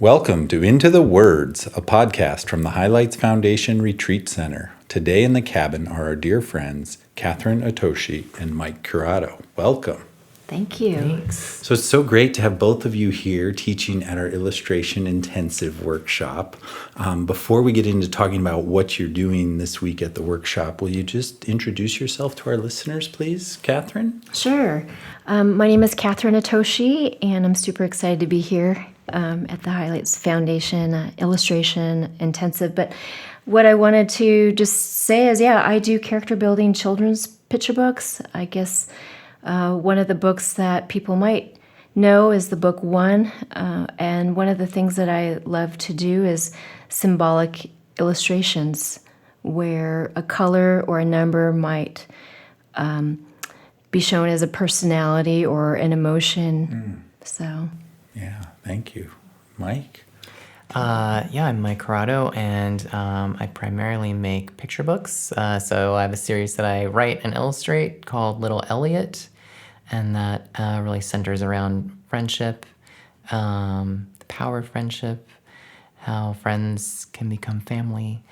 Welcome to Into the Words, a podcast from the Highlights Foundation Retreat Center. Today in the cabin are our dear friends, Kathyrn Othoshi and Mike Curato. Welcome. Thank you. Thanks. So it's so great to have both of you here teaching at our illustration intensive workshop. Before we get into talking about what you're doing this week at the workshop, will you just introduce yourself to our listeners, please, Kathyrn? Sure. My name is Kathyrn Othoshi, and I'm super excited to be here at the Highlights Foundation illustration intensive. But what I wanted to just say is, I do character building children's picture books. I guess one of the books that people might know is the book One. And one of the things that I love to do is symbolic illustrations where a color or a number might be shown as a personality or an emotion. So, yeah, thank you. Mike? I'm Mike Curato, and I primarily make picture books. So I have a series that I write and illustrate called Little Elliot, and that really centers around friendship, the power of friendship, how friends can become family,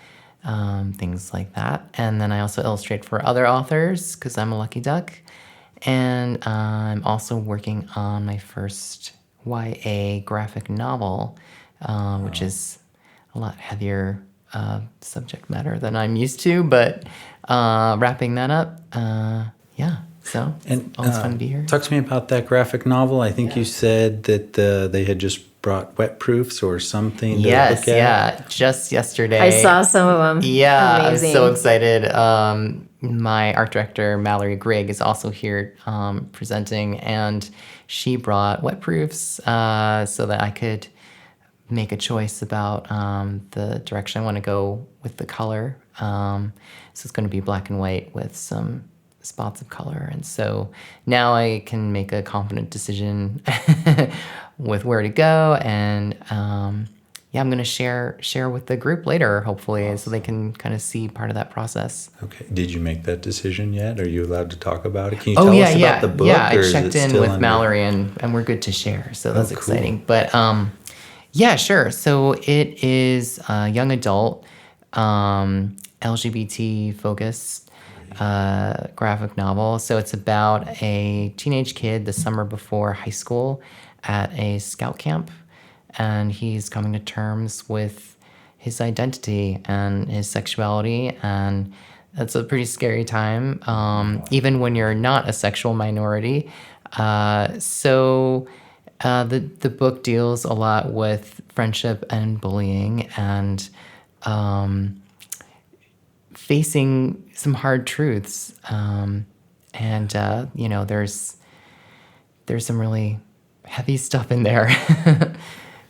things like that. And then I also illustrate for other authors because I'm a lucky duck. And I'm also working on my first YA graphic novel, which is a lot heavier subject matter than I'm used to, but wrapping that up, so And always fun to be here. Talk to me about that graphic novel. I think you said that they had just brought wet proofs or something to look at. Just yesterday. I saw some of them. Yeah, Amazing. I was so excited. My art director, Mallory Grigg, is also here presenting, and she brought wet proofs so that I could make a choice about the direction I want to go with the color. So it's going to be black and white with some spots of color. And so now I can make a confident decision with where to go. And I'm going to share with the group later, hopefully, so they can kind of see part of that process. Okay. Did you make that decision yet? Are you allowed to talk about it? Can you tell us about the book? Yeah, or I checked is it in still with under... Mallory, and we're good to share. So that's cool. exciting. But sure. So it is a young adult, LGBT focused graphic novel. So it's about a teenage kid the summer before high school at a scout camp, and he's coming to terms with his identity and his sexuality, and that's a pretty scary time, even when you're not a sexual minority. So the book deals a lot with friendship and bullying and facing some hard truths. There's some really heavy stuff in there.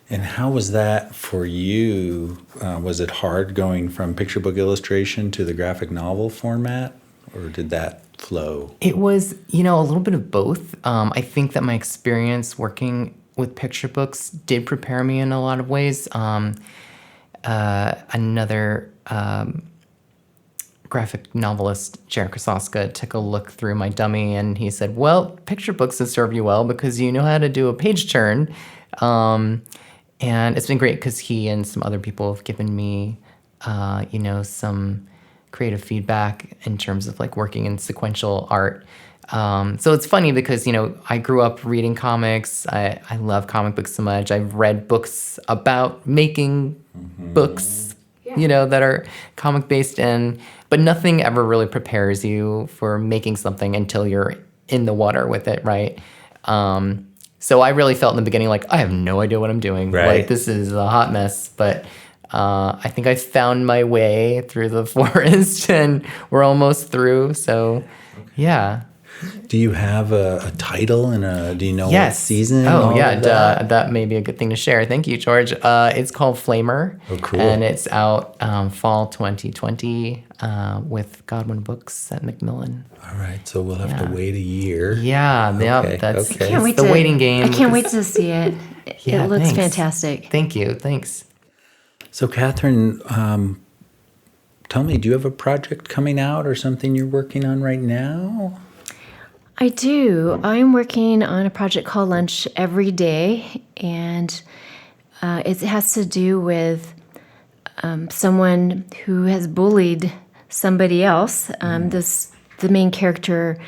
And how was that for you? Was it hard going from picture book illustration to the graphic novel format, or did that flow? It was, a little bit of both. I think that my experience working with picture books did prepare me in a lot of ways. Another graphic novelist, Jared Krasoska, took a look through my dummy, and he said, well, picture books will serve you well because you know how to do a page turn. And it's been great because he and some other people have given me, some creative feedback in terms of like working in sequential art. So it's funny because, I grew up reading comics. I love comic books so much. I've read books about making books, that are comic based, but nothing ever really prepares you for making something until you're in the water with it, right? So I really felt in the beginning like, I have no idea what I'm doing. Right. Like, this is a hot mess. But I think I found my way through the forest, and we're almost through. So, yeah. Do you have a title and do you know what season? Oh, yeah. That may be a good thing to share. Thank you, George. It's called Flamer. Oh, cool. And it's out fall 2020 with Godwin Books at Macmillan. All right. So we'll have to wait a year. Yeah. That's okay. I can't wait the waiting game. I can't wait to see it. Yeah, it looks thanks. fantastic. Thank you. Thanks. So Kathyrn, tell me, do you have a project coming out or something you're working on right now? I do. I'm working on a project called Lunch Every Day, and It has to do with someone who has bullied somebody else. The main character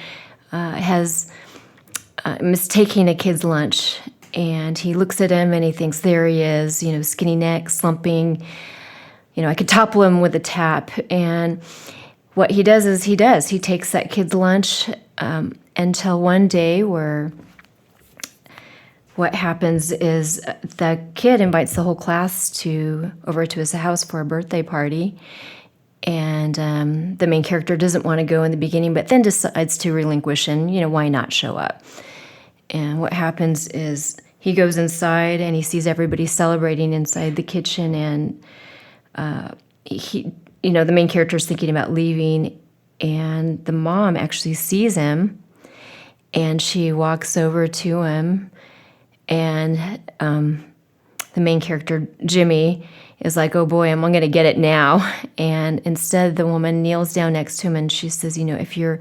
has mistaken a kid's lunch, and he looks at him and he thinks, there he is, skinny neck, slumping. I could topple him with a tap. And what he does is he takes that kid's lunch until one day where what happens is the kid invites the whole class over to his house for a birthday party. And the main character doesn't want to go in the beginning, but then decides to relinquish and, why not show up? And what happens is he goes inside and he sees everybody celebrating inside the kitchen, and the main character is thinking about leaving, and the mom actually sees him, and she walks over to him, and the main character, Jimmy, is like, oh boy, I'm going to get it now. And instead, the woman kneels down next to him and she says, if you're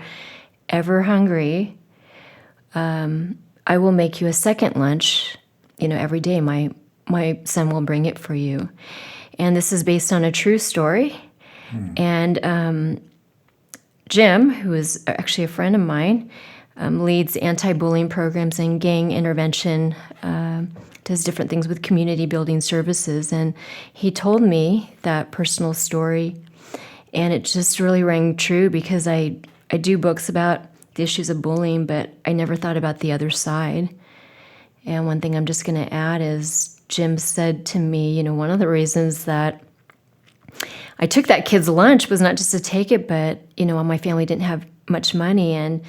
ever hungry, I will make you a second lunch, every day. My son will bring it for you. And this is based on a true story. And Jim, who is actually a friend of mine, leads anti-bullying programs and gang intervention, does different things with community building services. And he told me that personal story, and it just really rang true, because I do books about the issues of bullying, but I never thought about the other side. And one thing I'm just going to add is Jim said to me, one of the reasons that I took that kid's lunch was not just to take it, but, my family didn't have much money, and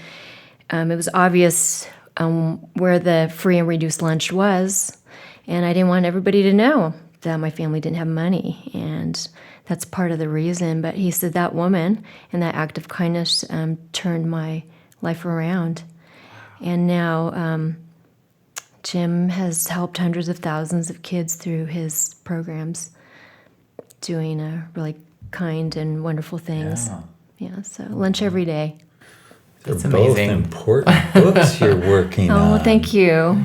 it was obvious where the free and reduced lunch was, and I didn't want everybody to know that my family didn't have money, and that's part of the reason. But he said that woman and that act of kindness turned my life around. And now Jim has helped hundreds of thousands of kids through his programs, doing really kind and wonderful things. Yeah, so lunch every day. That's They're both amazing. important books you're working on. Oh, thank you.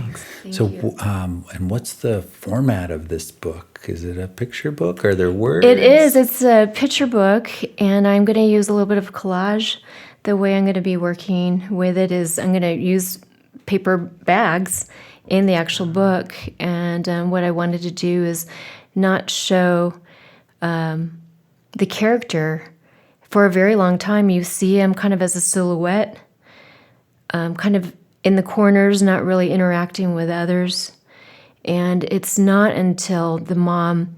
So, and what's the format of this book? Is it a picture book? Are there words? It is. It's a picture book, and I'm going to use a little bit of collage. The way I'm going to be working with it is I'm going to use paper bags in the actual book, and what I wanted to do is not show the character. For a very long time, you see him kind of as a silhouette, kind of in the corners, not really interacting with others. And it's not until the mom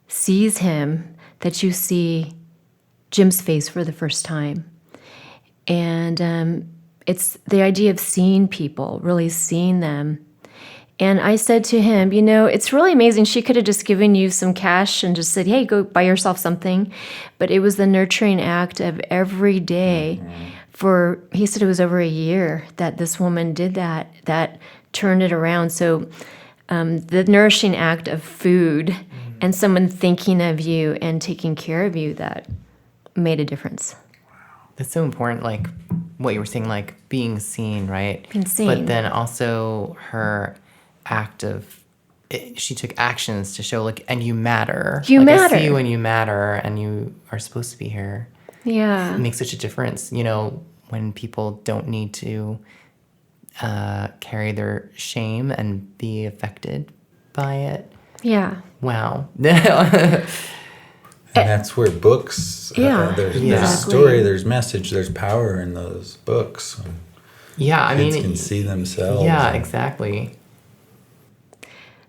sees him that you see Jim's face for the first time. And it's the idea of seeing people, really seeing them. And I said to him, it's really amazing. She could have just given you some cash and just said, hey, go buy yourself something. But it was the nurturing act of every day he said it was over a year that this woman did that turned it around. So the nourishing act of food and someone thinking of you and taking care of you, that made a difference. That's so important, like what you were saying, like being seen, right? Being seen. But then also her act of, she took actions to show, like, and you matter. You like, matter. I see you and you matter, and you are supposed to be here. Yeah. It makes such a difference, when people don't need to carry their shame and be affected by it. Yeah. Wow. And that's where books, there's story, there's message, there's power in those books. Yeah, I mean, kids can see themselves. Yeah, exactly.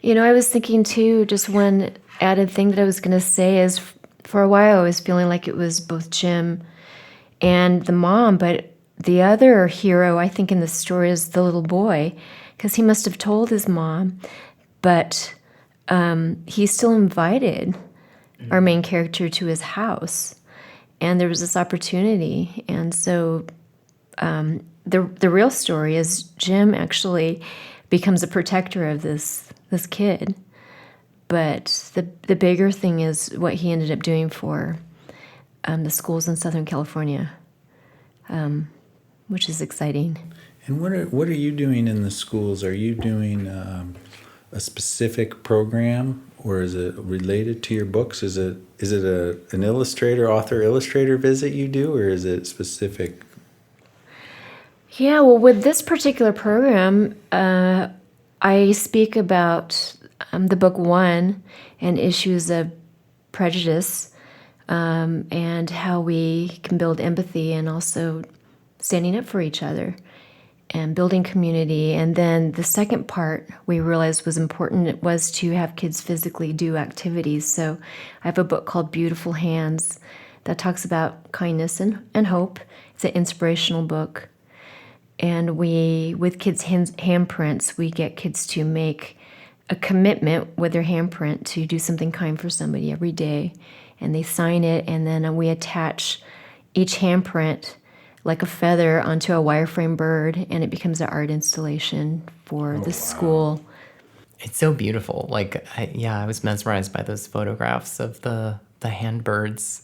I was thinking too, just one added thing that I was going to say is, for a while I was feeling like it was both Jim and the mom, but the other hero, I think, in the story is the little boy, because he must have told his mom, but he still invited our main character to his house, and there was this opportunity. And so the real story is Jim actually becomes a protector of this kid, but the bigger thing is what he ended up doing for the schools in Southern California, which is exciting. And what are you doing in the schools? Are you doing a specific program, or is it related to your books? Is it an author-illustrator visit you do, or is it specific? Yeah, well, with this particular program, I speak about the book One and issues of prejudice, and how we can build empathy and also standing up for each other and building community. And then the second part we realized was important. It was to have kids physically do activities. So I have a book called Beautiful Hands that talks about kindness and hope. It's an inspirational book. And with kids' handprints, we get kids to make a commitment with their handprint to do something kind for somebody every day. And they sign it, and then we attach each handprint like a feather onto a wireframe bird, and it becomes an art installation for the school. It's so beautiful. Like, I was mesmerized by those photographs of the handbirds.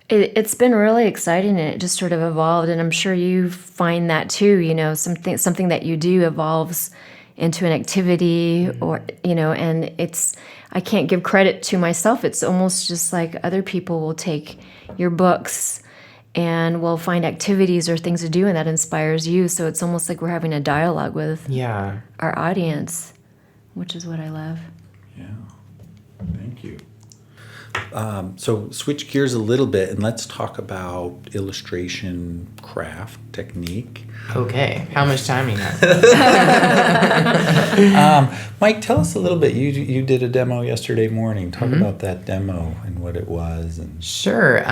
It's been really exciting, and it just sort of evolved, and I'm sure you find that too. Something that you do evolves into an activity, or and I can't give credit to myself. It's almost just like other people will take your books and we'll find activities or things to do, and that inspires you. So it's almost like we're having a dialogue with our audience, which is what I love. Yeah, thank you. So switch gears a little bit, and let's talk about illustration craft technique. Okay, how much time do you have? Mike, tell us a little bit. You did a demo yesterday morning. Talk about that demo and what it was. And Sure.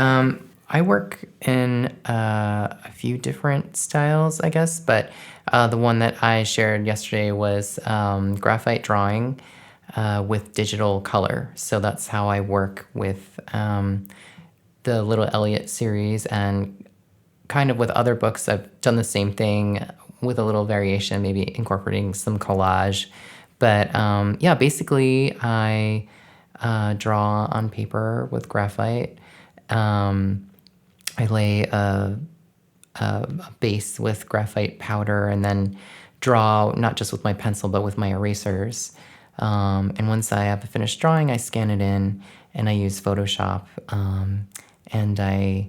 I work in a few different styles, I guess, but the one that I shared yesterday was graphite drawing with digital color. So that's how I work with the Little Elliot series, and kind of with other books, I've done the same thing with a little variation, maybe incorporating some collage. But basically I draw on paper with graphite. I lay a base with graphite powder, and then draw not just with my pencil but with my erasers. And once I have a finished drawing, I scan it in, and I use Photoshop. And I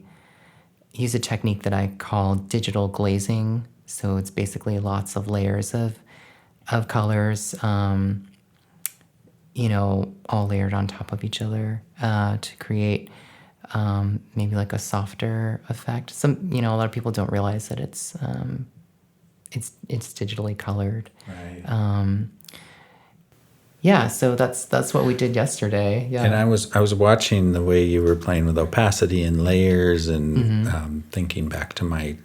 use a technique that I call digital glazing. So it's basically lots of layers of colors, all layered on top of each other to create maybe like a softer effect. A lot of people don't realize that it's digitally colored. right. So that's what we did yesterday. Yeah. And I was watching the way you were playing with opacity and layers, and thinking back to my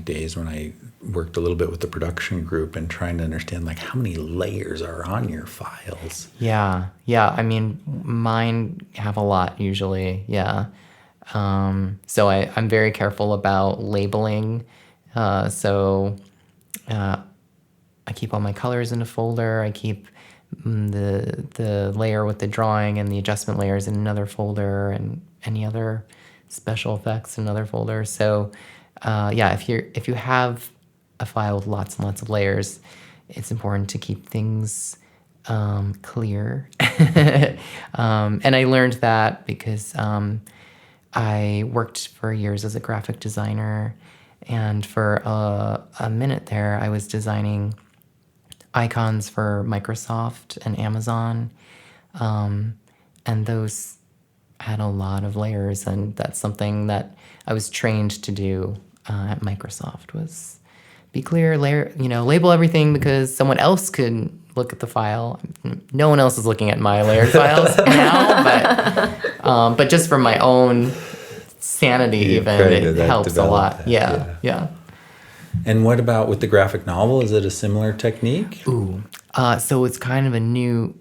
days when I worked a little bit with the production group and trying to understand like how many layers are on your files. Yeah. I mean, mine have a lot usually. Yeah. So I'm very careful about labeling. So I keep all my colors in a folder. I keep the layer with the drawing and the adjustment layers in another folder, and any other special effects in another folder. So if you have a file with lots and lots of layers, it's important to keep things clear. And I learned that because I worked for years as a graphic designer, and for a minute there I was designing icons for Microsoft and Amazon, and those had a lot of layers, and that's something that I was trained to do at Microsoft, was be clear, label everything, because someone else could look at the file. No one else is looking at my layered files now, but just for my own sanity, it helps a lot. Yeah. And what about with the graphic novel? Is it a similar technique? Ooh, so it's kind of a new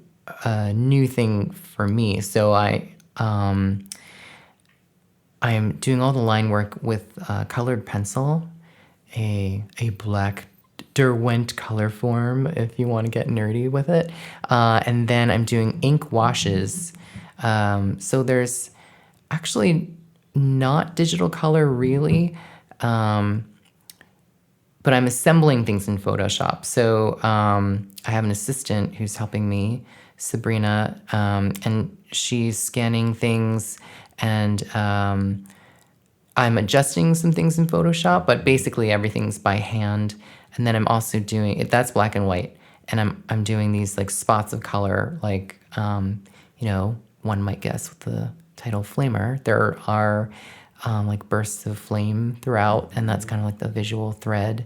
thing for me. So I'm doing all the line work with colored pencil, a black Derwent color form, if you want to get nerdy with it. And then I'm doing ink washes. So there's actually not digital color really, but I'm assembling things in Photoshop. So I have an assistant who's helping me Sabrina, and she's scanning things, and I'm adjusting some things in Photoshop, but basically everything's by hand. And then I'm also doing that's black and white, and I'm doing these like spots of color, like one might guess with the title Flamer. There are like bursts of flame throughout, and that's kind of like the visual thread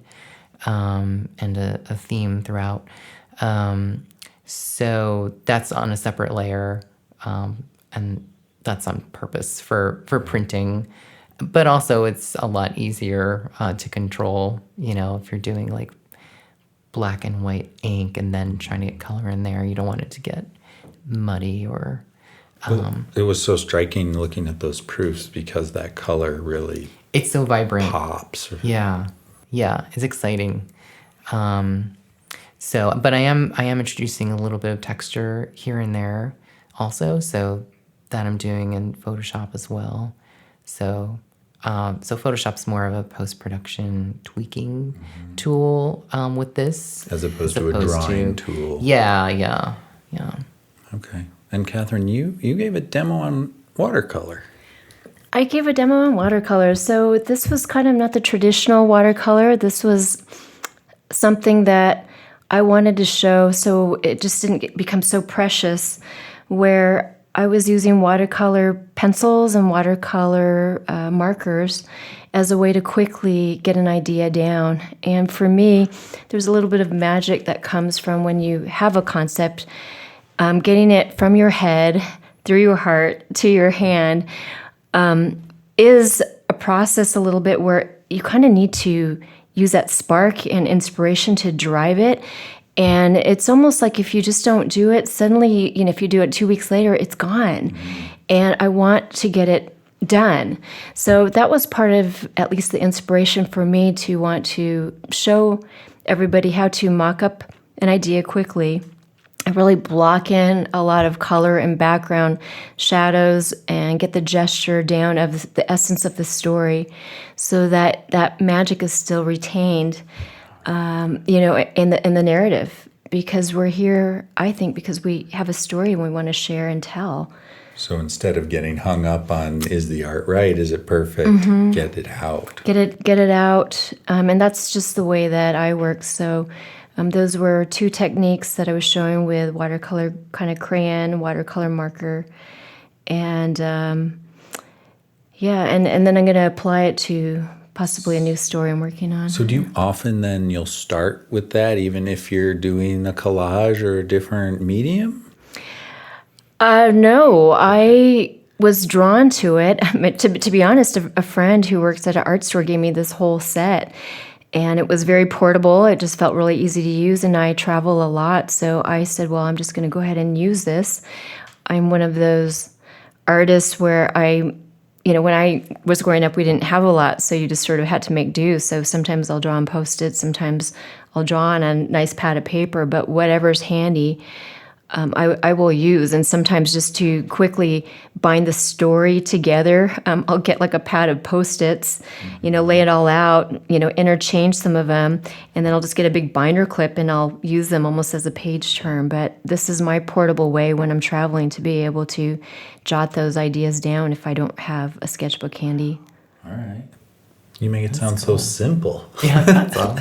and a theme throughout. So that's on a separate layer, and that's on purpose for printing. But also it's a lot easier to control, if you're doing like black and white ink and then trying to get color in there. You don't want it to get muddy or... It was so striking looking at those proofs because that color really it's so vibrant. Pops. Yeah, it's exciting. But I am introducing a little bit of texture here and there also, so that I'm doing in Photoshop as well. So Photoshop's more of a post-production tweaking tool with this. As opposed to a drawing tool. Yeah. Okay. And Kathyrn, you gave a demo on watercolor. I gave a demo on watercolor. So this was kind of not the traditional watercolor. This was something that I wanted to show so it just didn't become so precious, where I was using watercolor pencils and watercolor markers as a way to quickly get an idea down. And for me, there's a little bit of magic that comes from when you have a concept, getting it from your head through your heart to your hand is a process a little bit where you kind of need to use that spark and inspiration to drive it. And it's almost like if you just don't do it, suddenly, if you do it 2 weeks later, it's gone. And I want to get it done. So that was part of at least the inspiration for me to want to show everybody how to mock up an idea quickly. I really block in a lot of color and background shadows and get the gesture down of the essence of the story so that that magic is still retained, in the narrative. Because we're here, I think, because we have a story we want to share and tell. So instead of getting hung up on, is the art right? Is it perfect? Get it out. Get it out. And that's just the way that I work. So those were two techniques that I was showing with watercolor kind of crayon, watercolor marker. And and then I'm going to apply it to possibly a new story I'm working on. So do you often then you'll start with that even if you're doing a collage or a different medium? No, I was drawn to it. To be honest, a friend who works at an art store gave me this whole set. And it was very portable. It just felt really easy to use, and I travel a lot. So I said, well, I'm just going to go ahead and use this. I'm one of those artists where when I was growing up, we didn't have a lot, so you just sort of had to make do. So sometimes I'll draw on Post-its, sometimes I'll draw on a nice pad of paper, but whatever's handy, I will use. And sometimes just to quickly bind the story together, I'll get like a pad of Post-its, lay it all out, interchange some of them, and then I'll just get a big binder clip and I'll use them almost as a page turn. But this is my portable way when I'm traveling to be able to jot those ideas down if I don't have a sketchbook handy. All right. You make it sound so simple. Yeah, that's all.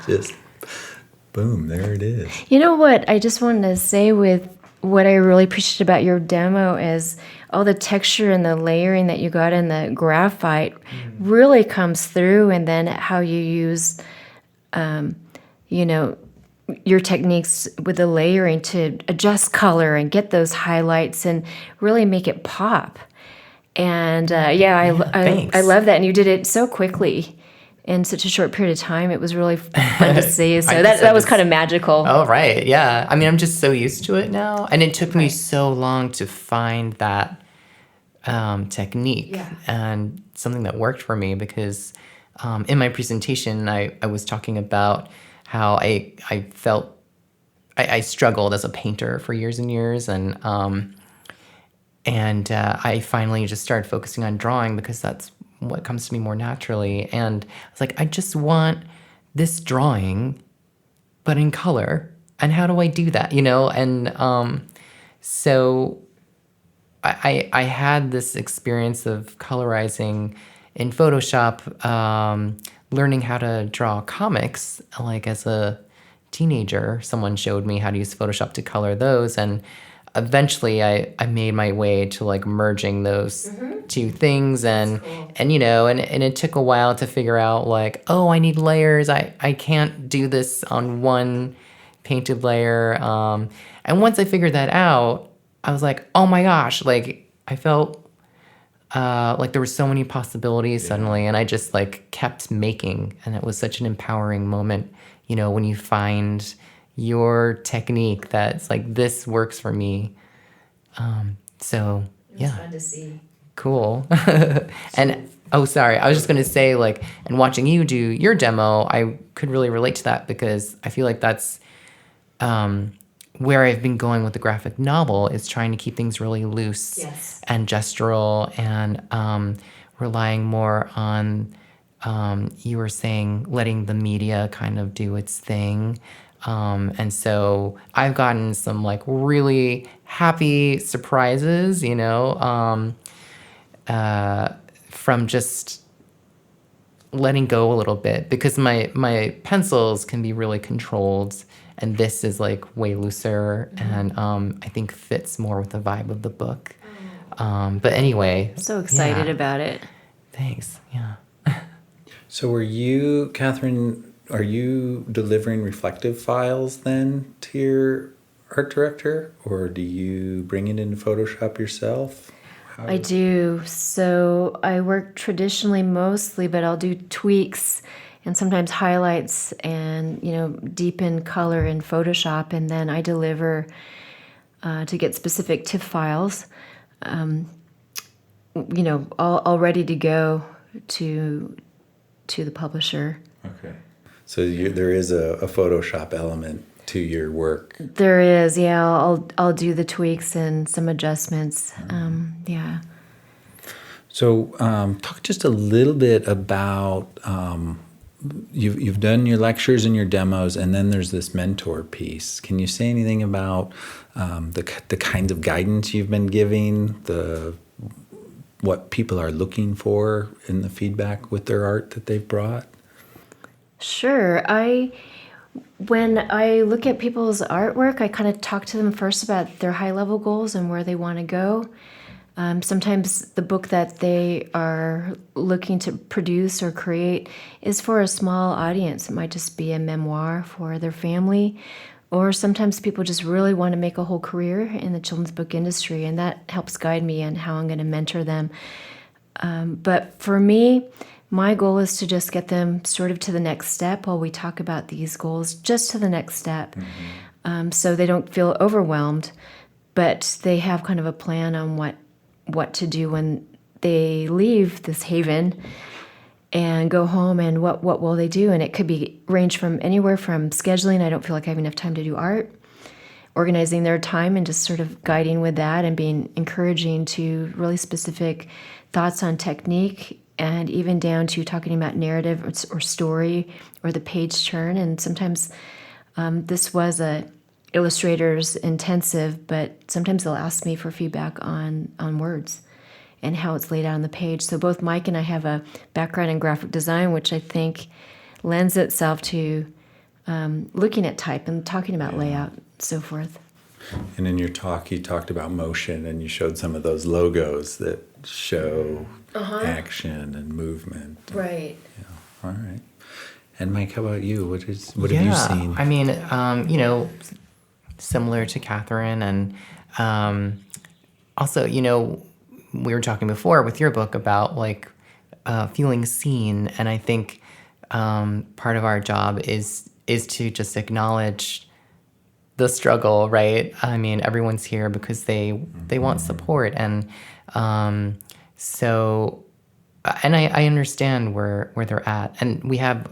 Just... boom, there it is. You know what I just wanted to say with what I really appreciate about your demo is all the texture and the layering that you got in the graphite really comes through, and then how you use, your techniques with the layering to adjust color and get those highlights and really make it pop. And I love that, and you did it so quickly. In such a short period of time, it was really fun to see. So that was kind of magical. Oh, right. Yeah. I mean, I'm just so used to it now. And it took me so long to find that technique and something that worked for me because in my presentation, I was talking about how I felt I struggled as a painter for years and years. And I finally just started focusing on drawing because that's what comes to me more naturally. And I was like, I just want this drawing, but in color. how do I do that? And so I had this experience of colorizing in Photoshop, learning how to draw comics. Like as a teenager, someone showed me how to use Photoshop to color those, and eventually I made my way to like merging those two things, and it took a while to figure out like, oh, I need layers. I can't do this on one painted layer. And once I figured that out, I was like, oh my gosh, like I felt like there were so many possibilities suddenly, and I just like kept making, and it was such an empowering moment, when you find your technique that's like, this works for me. So yeah, Fun to see. cool. And oh, sorry, I was just gonna say, like, and watching you do your demo, I could really relate to that, because I feel like that's where I've been going with the graphic novel, is trying to keep things really loose and gestural, and relying more on, you were saying, letting the media kind of do its thing. And so I've gotten some like really happy surprises, from just letting go a little bit, because my pencils can be really controlled, and this is like way looser, and I think fits more with the vibe of the book. But anyway, So excited yeah. about it. Thanks. Yeah. So Kathyrn, are you delivering reflective files then to your art director, or do you bring it into Photoshop yourself? I do. So I work traditionally mostly, but I'll do tweaks and sometimes highlights and, deepen color in Photoshop. And then I deliver to get specific TIFF files, all ready to go to the publisher. Okay. So there is a Photoshop element to your work. There is, yeah. I'll do the tweaks and some adjustments. Yeah. So talk just a little bit about you've done your lectures and your demos, and then there's this mentor piece. Can you say anything about the kinds of guidance you've been giving, what people are looking for in the feedback with their art that they've brought? Sure. When I look at people's artwork, I kind of talk to them first about their high-level goals and where they want to go. Sometimes the book that they are looking to produce or create is for a small audience. It might just be a memoir for their family, or sometimes people just really want to make a whole career in the children's book industry, and that helps guide me on how I'm going to mentor them. But for me, my goal is to just get them sort of to the next step while we talk about these goals, just to the next step, so they don't feel overwhelmed, but they have kind of a plan on what to do when they leave this haven and go home, and what will they do. And it could be range from anywhere from scheduling, I don't feel like I have enough time to do art, organizing their time and just sort of guiding with that, and being encouraging to really specific thoughts on technique, and even down to talking about narrative or story or the page turn. And sometimes this was a Illustrators intensive, but sometimes they'll ask me for feedback on words and how it's laid out on the page. So both Mike and I have a background in graphic design, which I think lends itself to looking at type and talking about layout and so forth. And in your talk, you talked about motion, and you showed some of those logos that show action and movement. Right. Yeah. All right. And Mike, how about you? What have you seen? I mean, similar to Kathyrn, and also, we were talking before with your book about like feeling seen, and I think part of our job is to just acknowledge the struggle, right? I mean, everyone's here because they want support, and so, and I understand where they're at, and we have,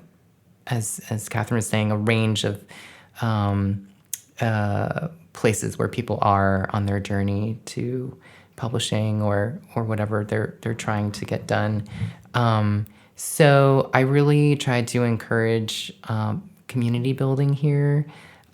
as Kathyrn was saying, a range of places where people are on their journey to publishing or whatever they're trying to get done. So I really tried to encourage community building here.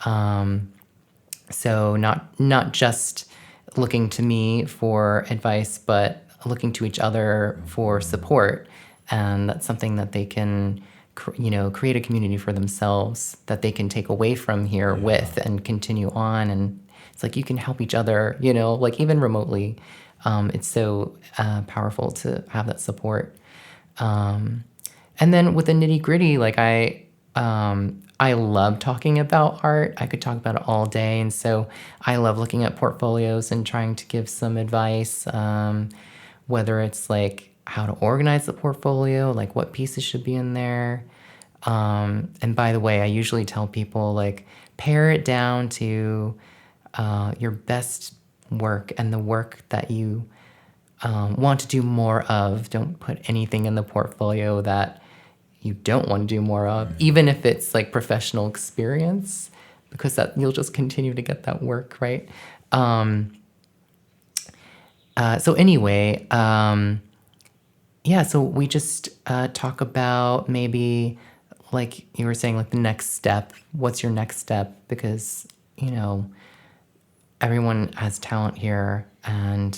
So not just looking to me for advice, but looking to each other for support. And that's something that they can, create a community for themselves that they can take away from here with and continue on. And it's like you can help each other, like even remotely. It's so powerful to have that support. And then with the nitty gritty, like I love talking about art. I could talk about it all day. And so I love looking at portfolios and trying to give some advice, whether it's like how to organize the portfolio, like what pieces should be in there. And by the way, I usually tell people like pare it down to your best work and the work that you want to do more of. Don't put anything in the portfolio that you don't want to do more of, even if it's like professional experience, because that you'll just continue to get that work, right? So anyway, so we just talk about maybe, like you were saying, like the next step. What's your next step? Because, everyone has talent here, and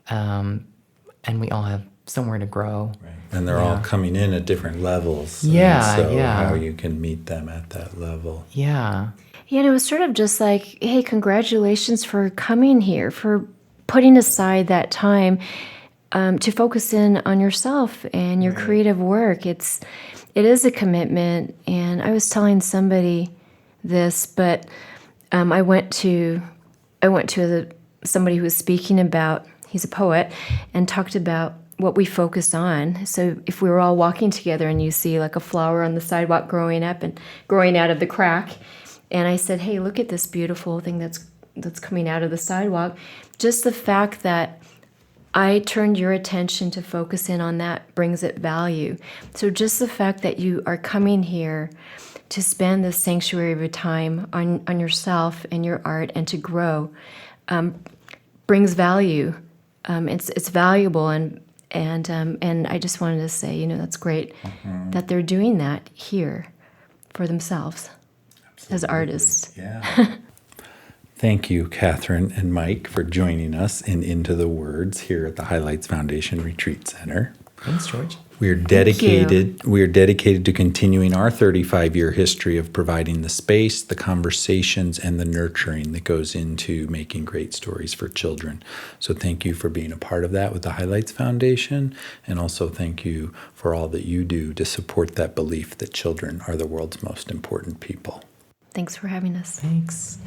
we all have somewhere to grow. Right. And they're all coming in at different levels. Yeah, and so yeah. how you can meet them at that level. Yeah. Yeah, and it was sort of just like, hey, congratulations for coming here, for putting aside that time to focus in on yourself and your creative work. It is a commitment, and I was telling somebody this, but I went to somebody who was speaking about, he's a poet, and talked about what we focus on. So if we were all walking together and you see like a flower on the sidewalk growing up and growing out of the crack, and I said, hey, look at this beautiful thing that's coming out of the sidewalk. Just the fact that I turned your attention to focus in on that brings it value. So just the fact that you are coming here to spend this sanctuary of a time on yourself and your art and to grow brings value. It's valuable, and I just wanted to say, that's great that they're doing that here for themselves as artists. Yeah. Thank you, Kathyrn and Mike, for joining us in Into the Words here at the Highlights Foundation Retreat Center. Thanks, George. We are dedicated to continuing our 35-year history of providing the space, the conversations, and the nurturing that goes into making great stories for children. So thank you for being a part of that with the Highlights Foundation, and also thank you for all that you do to support that belief that children are the world's most important people. Thanks for having us. Thanks.